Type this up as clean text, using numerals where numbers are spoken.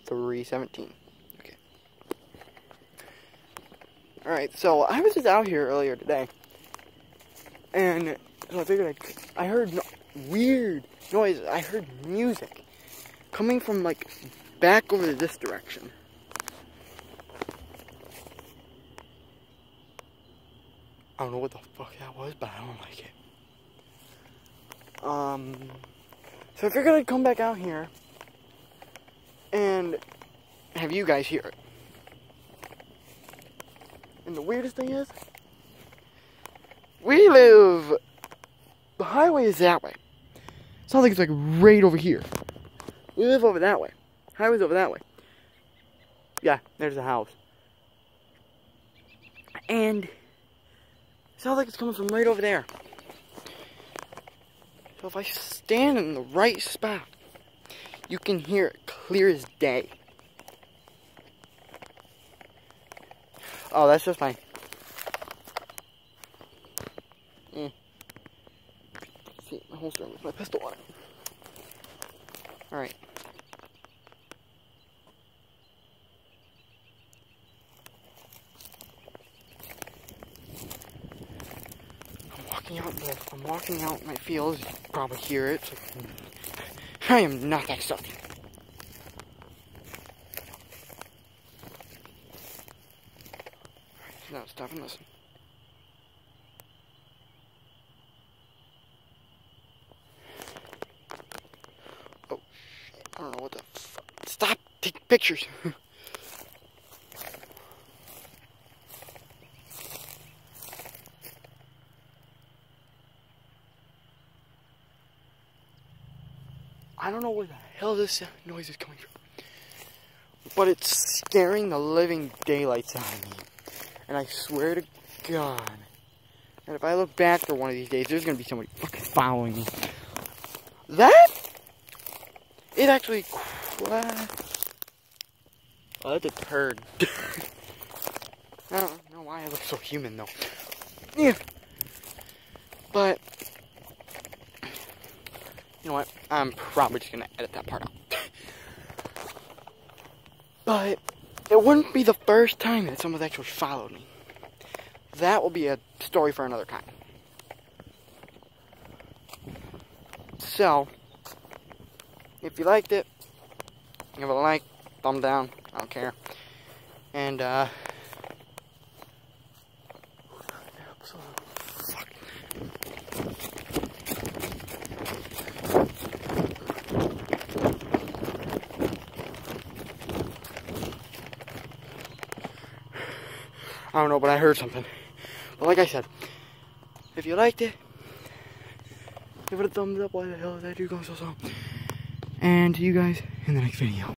3:17. Okay. Alright, so I was just out here earlier today, and so I figured I heard weird noise. I heard music coming from, like, back over this direction. I don't know what the fuck that was, but I don't like it. So I figured I'd come back out here and have you guys hear it. And the weirdest thing is, the highway is that way. Sounds like it's like right over here. We live over that way. Highway's over that way. Yeah, there's a house. And it sounds like it's coming from right over there. So if I stand in the right spot, you can hear it clear as day. Oh, that's just my... See, my holster with my pistol on it. Alright. I'm walking out in my fields. You can probably hear it. So I am not that stealthy. Now stop and listen. Oh shit! I don't know what the fuck. Stop! Take pictures. I don't know where the hell this noise is coming from, but it's scaring the living daylights out of me. And I swear to God, that if I look back for one of these days, there's gonna be somebody fucking following me. That is actually oh, that's a turd. I don't know why I look so human though. Yeah, but. You know what? I'm probably just gonna edit that part out. But it wouldn't be the first time that someone's actually followed me. That will be a story for another time. So, if you liked it, give it a like, thumb down, I don't care. And I don't know, but I heard something. But like I said, if you liked it, give it a thumbs up. Why the hell is that dude going so slow? And see you guys in the next video.